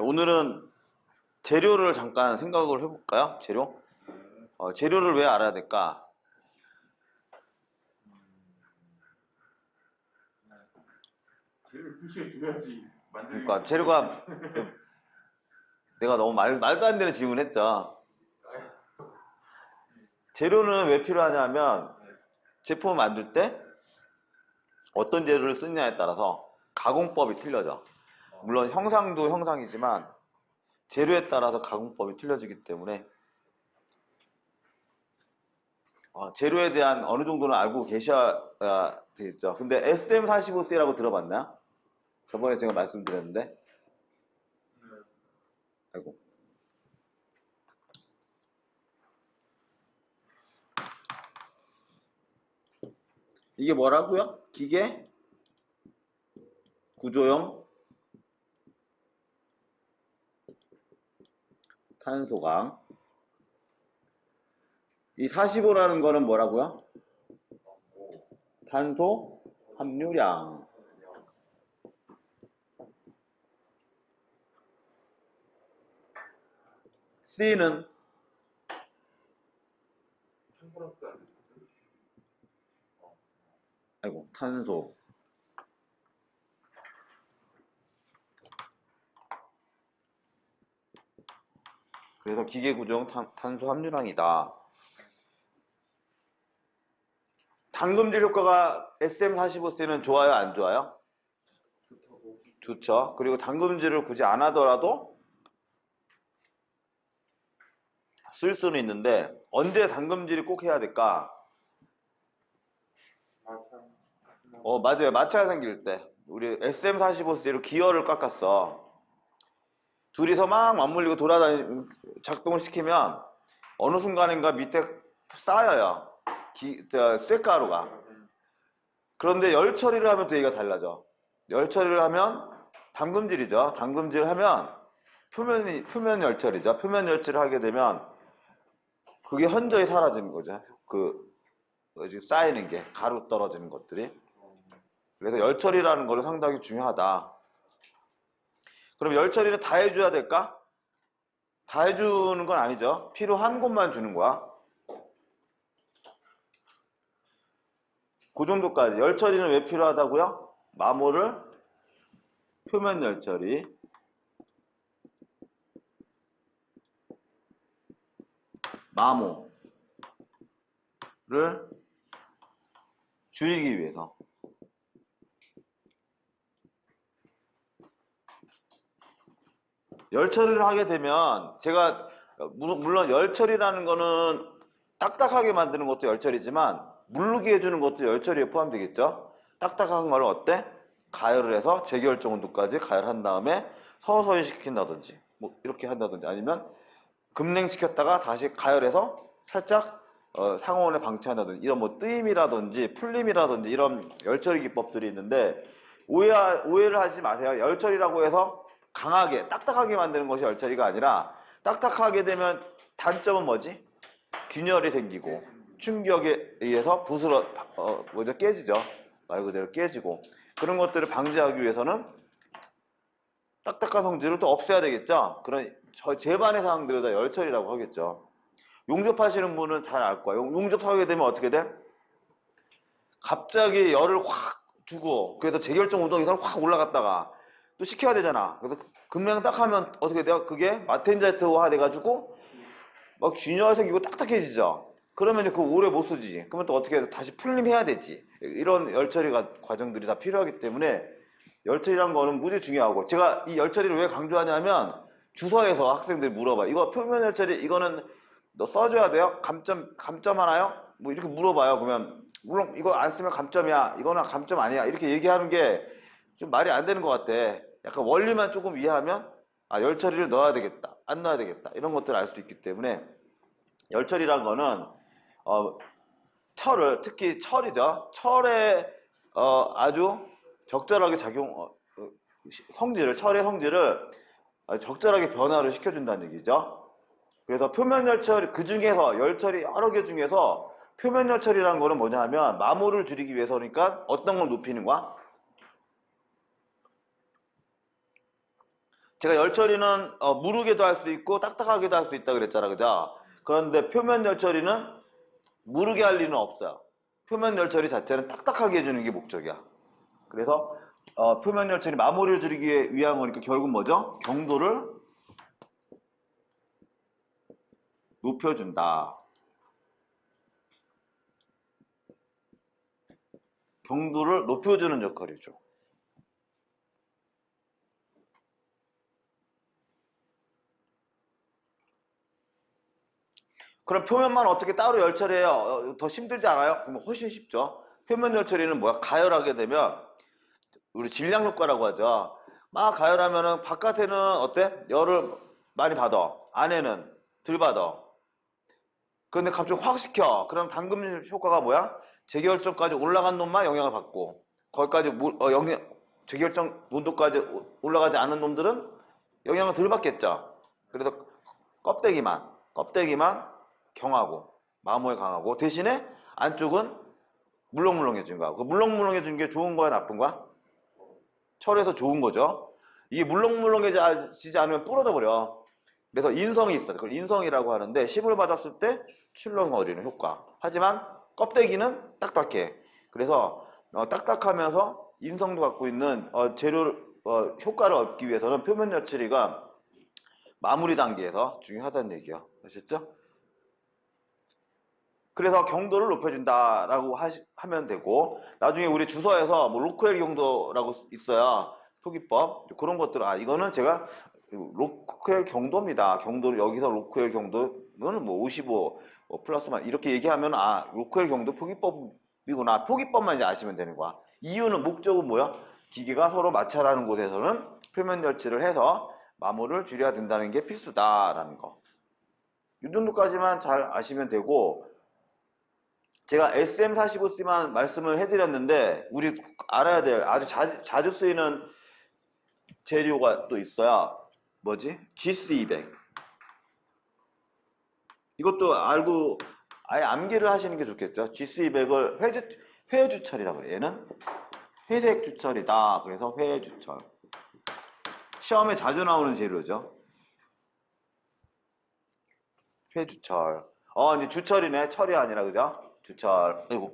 자, 오늘은 재료를 잠깐 생각을 해볼까요? 재료? 재료를 왜 알아야 될까? 재료를 표시해 줘야지 만들기. 그러니까 재료가 내가 너무 말도 안 되는 질문을 했죠. 재료는 왜 필요하냐면 제품을 만들 때 어떤 재료를 쓰느냐에 따라서 가공법이 틀려져. 물론 형상도 형상이지만 재료에 따라서 가공법이 틀려지기 때문에 재료에 대한 어느 정도는 알고 계셔야 되겠죠. 근데 SM45C라고 들어봤나요? 저번에 제가 말씀드렸는데. 아이고. 이게 뭐라고요? 기계 구조용 탄소강. 이 45라는 거는 뭐라고요? 탄소 함유량. C는 아이고 탄소. 그래서 기계 구조용 탄소 함유량이다. 당금질 효과가 SM45C는 좋아요, 안 좋아요? 좋죠. 그리고 당금질을 굳이 안 하더라도 쓸 수는 있는데 언제 당금질이 꼭 해야 될까? 맞아요. 마찰 생길 때. 우리 SM45C로 기어를 깎았어. 둘이서 막 맞물리고 작동을 시키면 어느 순간인가 밑에 쌓여요. 쇳가루가. 그런데 열 처리를 하면 또 얘기가 달라져. 열 처리를 하면 담금질이죠. 담금질 하면 표면 열 처리죠. 표면 열 처리를 하게 되면 그게 현저히 사라지는 거죠. 지금 쌓이는 게 가루 떨어지는 것들이. 그래서 열 처리라는 거는 상당히 중요하다. 그럼 열 처리는 다 해줘야 될까? 다 해주는 건 아니죠. 필요한 곳만 주는 거야. 그 정도까지. 열 처리는 왜 필요하다고요? 마모를 표면 열 처리, 마모를 줄이기 위해서. 열 처리를 하게 되면 제가 물론 열 처리라는 거는 딱딱하게 만드는 것도 열 처리지만 물르게 해주는 것도 열 처리에 포함되겠죠. 딱딱한 걸 어때? 가열을 해서 재결정 온도까지 가열한 다음에 서서히 식힌다든지 뭐 이렇게 한다든지 아니면 급냉시켰다가 다시 가열해서 살짝 상온에 방치한다든지 이런 뭐 뜨임이라든지 풀림이라든지 이런 열처리 기법들이 있는데 오해를 하지 마세요. 열처리라고 해서 강하게 딱딱하게 만드는 것이 열처리가 아니라 딱딱하게 되면 단점은 뭐지? 균열이 생기고 충격에 의해서 깨지죠. 말 그대로 깨지고 그런 것들을 방지하기 위해서는 딱딱한 성질을 또 없애야 되겠죠. 그런 제반의 사항들을 다 열처리라고 하겠죠. 용접하시는 분은 잘 알 거예요. 용접하게 되면 어떻게 돼? 갑자기 열을 확 주고 그래서 재결정 운동에서 확 올라갔다가 또 식혀야 되잖아. 그래서 금량 딱 하면 어떻게 돼요? 그게 마텐자이트화 돼가지고 막 균열 생기고 딱딱해지죠. 그러면 그거 오래 못 쓰지. 그러면 또 어떻게 해서 다시 풀림해야 되지. 이런 열처리가 과정들이 다 필요하기 때문에 열처리란 거는 무지 중요하고 제가 이 열처리를 왜 강조하냐면 주서에서 학생들이 물어봐. 이거 표면 열처리 이거는 너 써줘야 돼요? 감점 하나요? 뭐 이렇게 물어봐요. 그러면 물론 이거 안 쓰면 감점이야. 이거는 감점 아니야. 이렇게 얘기하는 게 좀 말이 안 되는 것 같아. 약간 원리만 조금 이해하면 열처리를 넣어야 되겠다. 안 넣어야 되겠다. 이런 것들을 알 수 있기 때문에 열처리란 거는 특히 철이죠. 철에 아주 적절하게 철의 성질을 적절하게 변화를 시켜준다는 얘기죠. 그래서 표면 열처리, 그 중에서 열처리 여러 개 중에서 표면 열처리라는 거는 뭐냐 하면 마모를 줄이기 위해서니까 어떤 걸 높이는 거야? 제가 열처리는 무르게도 할 수 있고 딱딱하게도 할 수 있다 그랬잖아, 그죠? 그런데 표면 열처리는 무르게 할 리는 없어요. 표면 열처리 자체는 딱딱하게 해주는 게 목적이야. 그래서 표면 열처리 마모리를 줄이기 위한 거니까 결국 뭐죠? 경도를 높여준다. 경도를 높여주는 역할이죠. 그럼 표면만 어떻게 따로 열처리해요? 더 힘들지 않아요? 그러면 훨씬 쉽죠. 표면 열처리는 뭐야? 가열하게 되면 우리 질량 효과라고 하죠. 막 가열하면은 바깥에는 어때? 열을 많이 받아. 안에는 덜 받아. 그런데 갑자기 확 식혀. 그럼 담금 효과가 뭐야? 재결점까지 올라간 놈만 영향을 받고 거기까지 재결점 온도까지 올라가지 않은 놈들은 영향을 덜 받겠죠. 그래서 껍데기만 경하고 마모에 강하고 대신에 안쪽은 물렁물렁해진 거야. 그 물렁물렁해진 게 좋은 거야, 나쁜 거야? 철에서 좋은 거죠. 이게 물렁물렁해지지 않으면 부러져 버려. 그래서 인성이 있어. 그걸 인성이라고 하는데 힘을 받았을 때 출렁거리는 효과. 하지만 껍데기는 딱딱해. 그래서 딱딱하면서 인성도 갖고 있는 재료 효과를 얻기 위해서는 표면 열처리가 마무리 단계에서 중요하다는 얘기야. 아셨죠? 그래서 경도를 높여준다라고 하면 되고 나중에 우리 주서에서 뭐 로크웰 경도라고 있어요. 표기법 그런 것들 이거는 제가 로크웰 경도입니다. 경도를 여기서 로크웰 경도는 뭐 55 플러스만 이렇게 얘기하면 로크웰 경도 표기법이구나. 표기법만 이제 아시면 되는 거야. 이유는 목적은 뭐야? 기계가 서로 마찰하는 곳에서는 표면 열치를 해서 마모를 줄여야 된다는 게 필수다라는 거. 이 정도까지만 잘 아시면 되고 제가 SM45C만 말씀을 해드렸는데 우리 알아야 될 아주 자주 쓰이는 재료가 또 있어요. 뭐지? GC200. 이것도 알고 아예 암기를 하시는 게 좋겠죠. GC200을 회주철이라고 그래요. 얘는 회색 주철이다. 그래서 회주철. 시험에 자주 나오는 재료죠. 회주철. 이제 주철이네. 철이 아니라 그죠? 주철. 아이고.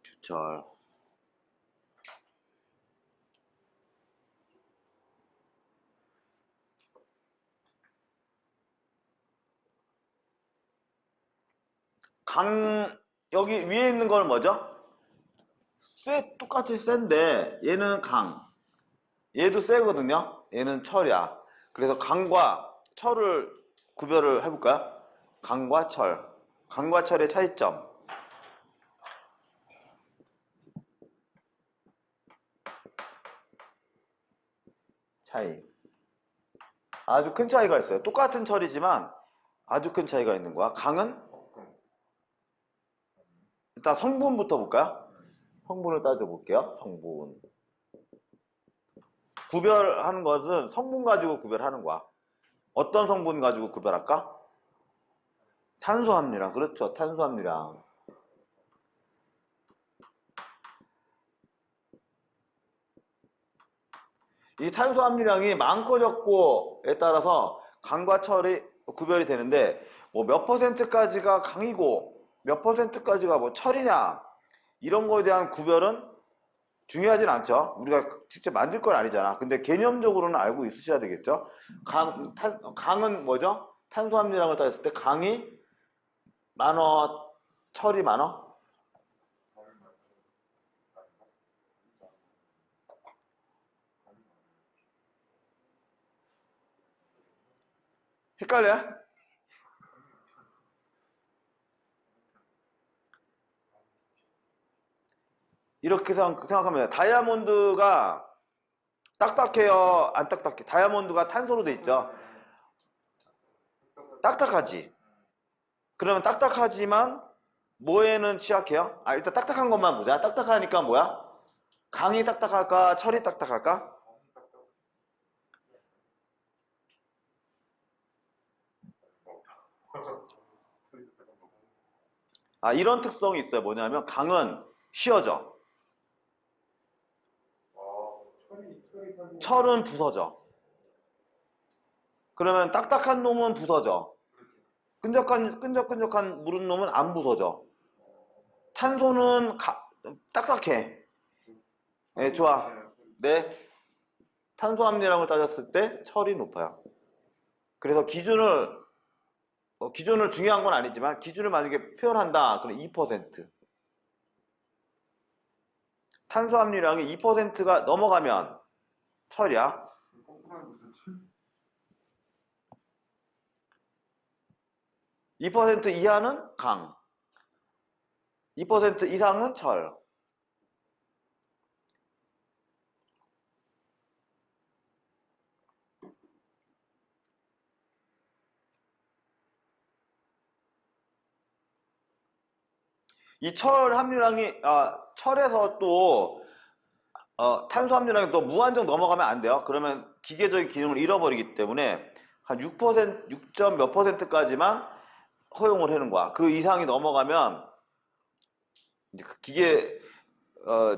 주철. 여기 위에 있는 건 뭐죠? 똑같이 센데 얘는 얘도 세거든요. 얘는 철이야. 그래서 강과 철을 구별을 해볼까요? 강과 철. 강과 철의 차이점. 차이. 아주 큰 차이가 있어요. 똑같은 철이지만 아주 큰 차이가 있는 거야. 강은 일단 성분부터 볼까요? 성분을 따져볼게요. 성분. 구별하는 것은 성분 가지고 구별하는 거야. 어떤 성분 가지고 구별할까? 탄수함유량. 그렇죠. 탄수함유량. 이 탄수함유량이 많고 적고에 따라서 강과 철이 구별이 되는데 뭐 몇 퍼센트까지가 강이고 몇 퍼센트까지가 뭐 철이냐 이런 거에 대한 구별은 중요하진 않죠. 우리가 직접 만들 건 아니잖아. 근데 개념적으로는 알고 있으셔야 되겠죠. 강은 뭐죠? 탄수함유량을 따졌을 때 강이 많어, 철이 많어? 헷갈려요? 이렇게 생각하면 다이아몬드가 딱딱해요? 안 딱딱해? 다이아몬드가 탄소로 돼 있죠? 딱딱하지? 그러면 딱딱하지만 뭐에는 취약해요? 일단 딱딱한 것만 보자. 딱딱하니까 뭐야? 강이 딱딱할까? 철이 딱딱할까? 이런 특성이 있어요. 뭐냐면 강은 쉬어져. 철은 부서져. 그러면 딱딱한 놈은 부서져. 끈적끈적한 무른 놈은 안 부서져. 탄소는 딱딱해. 네, 좋아. 네. 탄소 함유량을 따졌을 때 철이 높아요. 그래서 기준을 중요한 건 아니지만 기준을 만약에 표현한다. 그럼 2%. 탄소 함유량이 2%가 넘어가면 철이야. 꼼꼼한 무슨 칠? 2% 이하는 강. 2% 이상은 철. 이 철 함유량이 철에서 또 탄소 함유량이 또 무한정 넘어가면 안 돼요. 그러면 기계적인 기능을 잃어버리기 때문에 한 6%, 6점 몇 %까지만 허용을 하는 거야. 그 이상이 넘어가면 이제 그 기계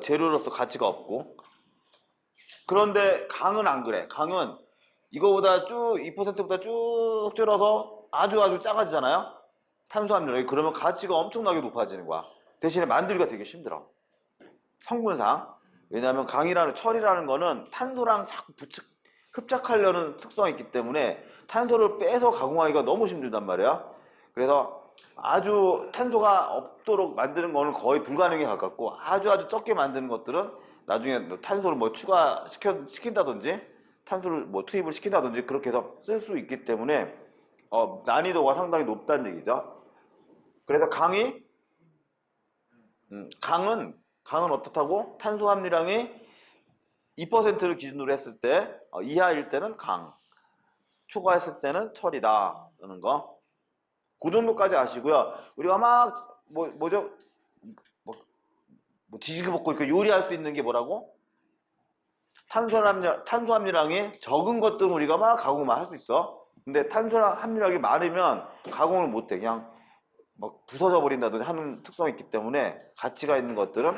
재료로서 가치가 없고. 그런데 강은 안 그래. 강은 이거보다 쭉 2%보다 쭉 줄어서 아주 작아지잖아요. 탄소 함유량이. 그러면 가치가 엄청나게 높아지는 거야. 대신에 만들기가 되게 힘들어. 성분상. 왜냐하면 철이라는 거는 탄소랑 자꾸 흡착하려는 특성이 있기 때문에 탄소를 빼서 가공하기가 너무 힘들단 말이야. 그래서 아주 탄소가 없도록 만드는 거는 거의 불가능에 가깝고 아주 적게 만드는 것들은 나중에 탄소를 뭐 시킨다든지 탄소를 뭐 투입을 시킨다든지 그렇게 해서 쓸 수 있기 때문에 난이도가 상당히 높다는 얘기죠. 그래서 강은 어떻다고? 탄소 함유량이 2%를 기준으로 했을 때 이하일 때는 강, 초과했을 때는 철이다 라는 거. 그 정도까지 아시고요. 우리가 막 뒤지고 볶고 이렇게 요리할 수 있는 게 뭐라고? 탄소 함유량이 적은 것들은 우리가 막 가공만 할 수 있어. 근데 탄소 함유량이 많으면 가공을 못해. 그냥 막 부서져 버린다든지 하는 특성이 있기 때문에 가치가 있는 것들은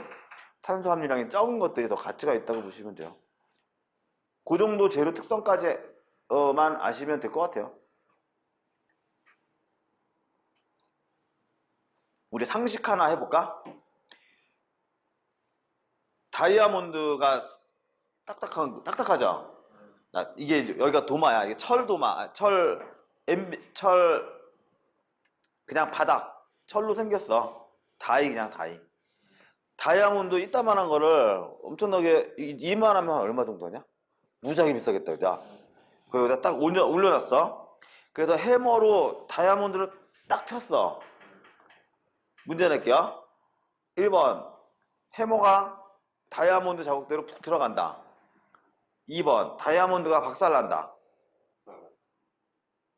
탄소 함유량이 적은 것들이 더 가치가 있다고 보시면 돼요. 그 정도 재료 특성까지만 아시면 될 것 같아요. 우리 상식 하나 해볼까? 다이아몬드가 딱딱하죠? 이게 여기가 도마야. 이게 철도마, 그냥 바닥. 철로 생겼어. 그냥 다이. 다이아몬드 이따만한 거를 엄청나게, 이만하면 얼마 정도 하냐? 무지하게 비싸겠다, 그죠? 그래서 딱 올려놨어. 그래서 해머로 다이아몬드를 딱 쳤어. 문제 낼게요. 1번, 해머가 다이아몬드 자국대로 푹 들어간다. 2번, 다이아몬드가 박살난다.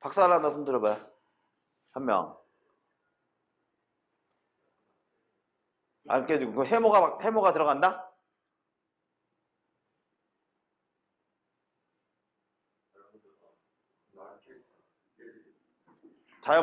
박살난다 손 들어봐요. 한 명. 안 깨지고, 그 해머가 들어간다?